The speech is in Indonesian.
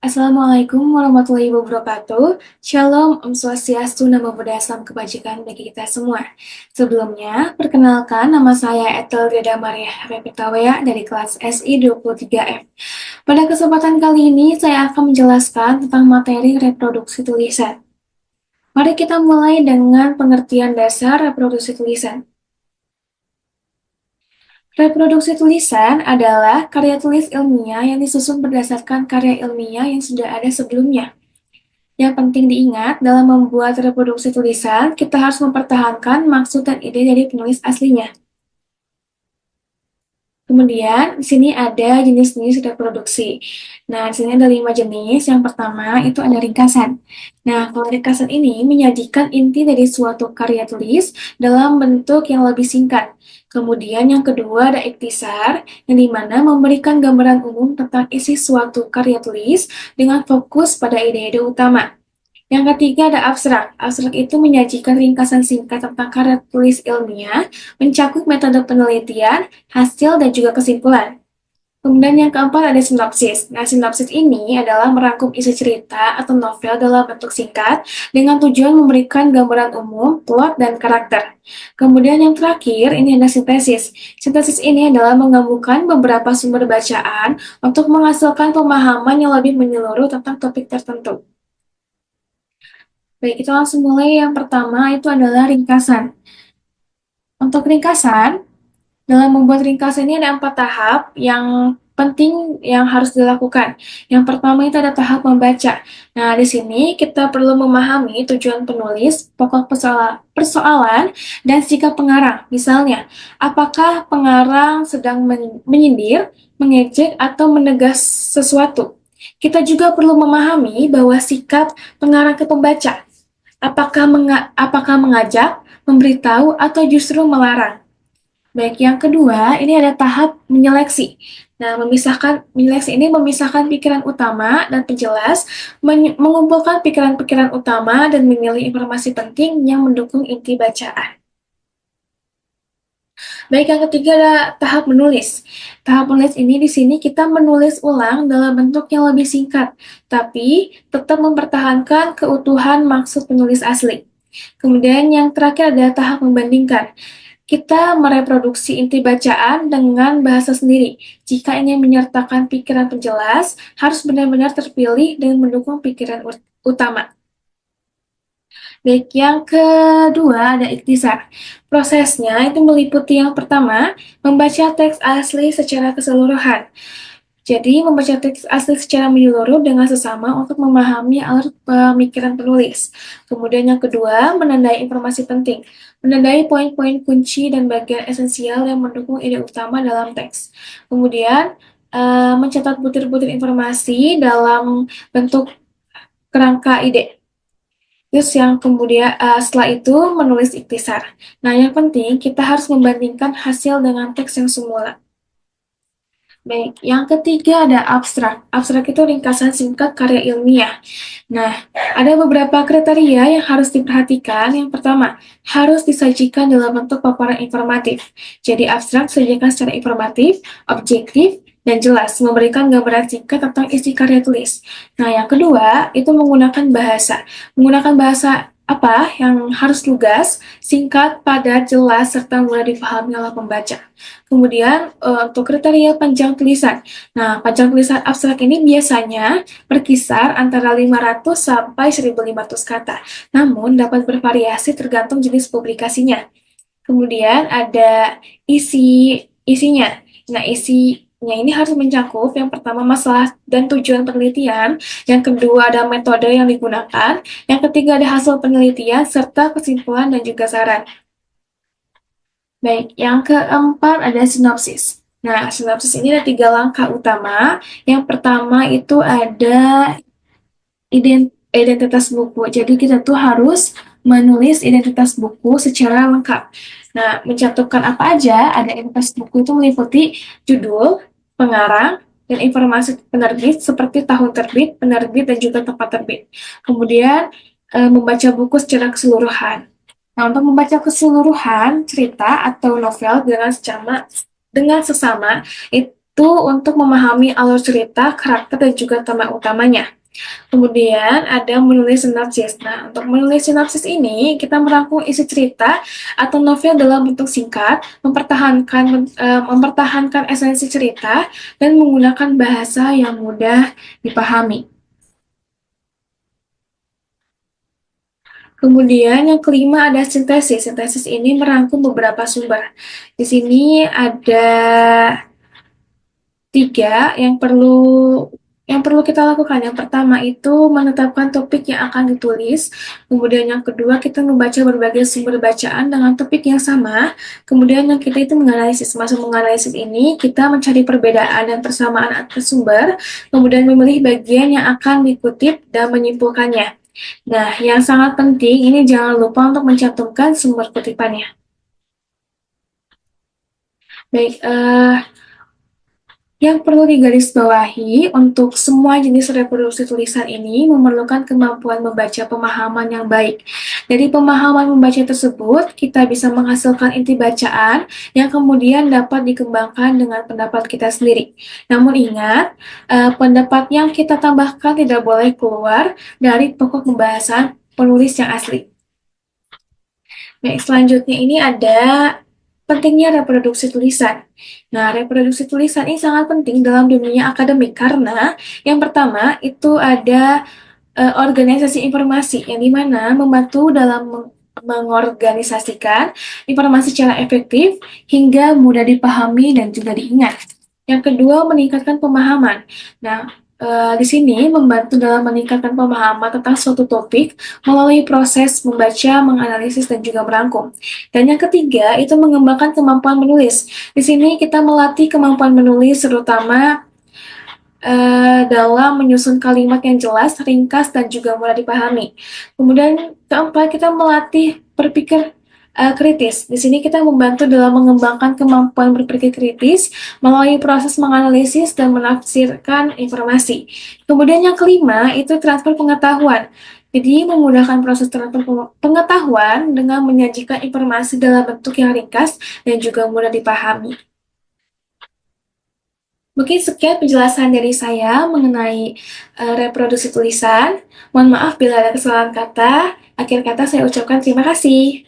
Assalamualaikum warahmatullahi wabarakatuh. Shalom, Om Swastiastu, Namo Buddhaya, Salam Kebajikan bagi kita semua. Sebelumnya, perkenalkan nama saya Ethel Reda Maria Repitawea dari kelas SI 23F. Pada kesempatan kali ini, saya akan menjelaskan tentang materi reproduksi tulisan. Mari kita mulai dengan pengertian dasar reproduksi tulisan. Reproduksi tulisan adalah karya tulis ilmiah yang disusun berdasarkan karya ilmiah yang sudah ada sebelumnya. Yang penting diingat, dalam membuat reproduksi tulisan, kita harus mempertahankan maksud dan ide dari penulis aslinya. Kemudian, di sini ada jenis-jenis reproduksi. Nah, di sini ada 5 jenis. Yang pertama, itu ada ringkasan. Nah, kalau ringkasan ini menyajikan inti dari suatu karya tulis dalam bentuk yang lebih singkat. Kemudian yang kedua ada ikhtisar, yang dimana memberikan gambaran umum tentang isi suatu karya tulis dengan fokus pada ide-ide utama. Yang ketiga ada abstrak. Abstrak itu menyajikan ringkasan singkat tentang karya tulis ilmiah, mencakup metode penelitian, hasil, dan juga kesimpulan. Kemudian yang keempat ada sinopsis. Nah, sinopsis ini adalah merangkum isi cerita atau novel dalam bentuk singkat dengan tujuan memberikan gambaran umum, plot, dan karakter. Kemudian yang terakhir, ini ada sintesis. Sintesis ini adalah menggabungkan beberapa sumber bacaan untuk menghasilkan pemahaman yang lebih menyeluruh tentang topik tertentu. Baik, kita langsung mulai. Yang pertama itu adalah ringkasan. Untuk ringkasan, dalam membuat ringkasan ini ada 4 tahap yang penting yang harus dilakukan. Yang pertama itu ada tahap membaca. Nah, di sini kita perlu memahami tujuan penulis, pokok persoalan, dan sikap pengarang. Misalnya, apakah pengarang sedang menyindir, mengejek, atau menegas sesuatu. Kita juga perlu memahami bahwa sikap pengarang ke pembaca. Apakah mengajak, memberitahu, atau justru melarang? Baik, yang kedua, ini ada tahap menyeleksi. Nah, menyeleksi ini memisahkan pikiran utama dan penjelas, mengumpulkan pikiran-pikiran utama dan memilih informasi penting yang mendukung inti bacaan. Baik, yang ketiga ada tahap menulis. Tahap menulis ini di sini kita menulis ulang dalam bentuk yang lebih singkat, tapi tetap mempertahankan keutuhan maksud penulis asli. Kemudian yang terakhir adalah tahap membandingkan. Kita mereproduksi inti bacaan dengan bahasa sendiri. Jika ingin menyertakan pikiran penjelas, harus benar-benar terpilih dan mendukung pikiran utama. Baik, yang kedua ada ikhtisar. Prosesnya itu meliputi yang pertama, membaca teks asli secara keseluruhan. Jadi, membaca teks asli secara menyeluruh dengan sesama untuk memahami alur pemikiran penulis. Kemudian yang kedua, menandai informasi penting. Menandai poin-poin kunci dan bagian esensial yang mendukung ide utama dalam teks. Kemudian, mencatat butir-butir informasi dalam bentuk kerangka ide. Terus yang kemudian setelah itu menulis ikhtisar. Nah, yang penting kita harus membandingkan hasil dengan teks yang semula. Baik, yang ketiga ada abstrak. Abstrak itu ringkasan singkat karya ilmiah. Nah, ada beberapa kriteria yang harus diperhatikan. Yang pertama, harus disajikan dalam bentuk paparan informatif. Jadi, abstrak disajikan secara informatif, objektif, dan jelas, memberikan gambaran singkat tentang isi karya tulis. Nah, yang kedua, itu menggunakan bahasa. Menggunakan bahasa apa yang harus lugas, singkat, padat, jelas, serta mudah dipahami oleh pembaca. Kemudian untuk kriteria panjang tulisan. Nah, panjang tulisan abstrak ini biasanya berkisar antara 500 sampai 1.500 kata. Namun dapat bervariasi tergantung jenis publikasinya. Kemudian ada isinya. Nah, isinya ini harus mencakup yang pertama masalah dan tujuan penelitian, yang kedua ada metode yang digunakan, yang ketiga ada hasil penelitian serta kesimpulan dan juga saran. Baik, yang keempat ada sinopsis. Nah, sinopsis ini ada 3 langkah utama. Yang pertama itu ada identitas buku. Jadi kita tuh harus menulis identitas buku secara lengkap. Nah, mencantumkan apa aja, ada identitas buku itu meliputi judul, pengarang, dan informasi penerbit seperti tahun terbit, penerbit, dan juga tempat terbit. Kemudian, membaca buku secara keseluruhan. Nah, untuk membaca keseluruhan cerita atau novel dengan sesama, itu untuk memahami alur cerita, karakter, dan juga tema utamanya. Kemudian ada menulis sinopsis. Nah, untuk menulis sinopsis ini, kita merangkum isi cerita atau novel dalam bentuk singkat, mempertahankan esensi cerita, dan menggunakan bahasa yang mudah dipahami. Kemudian yang kelima ada sintesis. Sintesis ini merangkum beberapa sumber. Di sini ada tiga yang perlu kita lakukan. Yang pertama itu menetapkan topik yang akan ditulis. Kemudian yang kedua kita membaca berbagai sumber bacaan dengan topik yang sama. Kemudian yang kita itu menganalisis. Masuk menganalisis ini kita mencari perbedaan dan persamaan antar sumber. Kemudian memilih bagian yang akan dikutip dan menyimpulkannya. Nah, yang sangat penting ini jangan lupa untuk mencantumkan sumber kutipannya. Baik, yang perlu digarisbawahi untuk semua jenis reproduksi tulisan ini memerlukan kemampuan membaca pemahaman yang baik. Dari pemahaman membaca tersebut, kita bisa menghasilkan inti bacaan yang kemudian dapat dikembangkan dengan pendapat kita sendiri. Namun ingat, pendapat yang kita tambahkan tidak boleh keluar dari pokok pembahasan penulis yang asli. Baik, selanjutnya ini ada pentingnya reproduksi tulisan. Nah, reproduksi tulisan ini sangat penting dalam dunia akademik karena yang pertama itu ada organisasi informasi yang dimana membantu dalam mengorganisasikan informasi secara efektif hingga mudah dipahami dan juga diingat. Yang kedua, meningkatkan pemahaman. Nah, di sini membantu dalam meningkatkan pemahaman tentang suatu topik melalui proses membaca, menganalisis, dan juga merangkum. Dan yang ketiga, itu mengembangkan kemampuan menulis. Di sini kita melatih kemampuan menulis terutama dalam menyusun kalimat yang jelas, ringkas, dan juga mudah dipahami. Kemudian keempat, kita melatih berpikir kritis. Di sini kita membantu dalam mengembangkan kemampuan berpikir kritis melalui proses menganalisis dan menafsirkan informasi. Kemudian yang kelima, itu transfer pengetahuan. Jadi memudahkan proses transfer pengetahuan dengan menyajikan informasi dalam bentuk yang ringkas dan juga mudah dipahami. Mungkin sekian penjelasan dari saya mengenai reproduksi tulisan. Mohon maaf bila ada kesalahan kata. Akhir kata saya ucapkan terima kasih.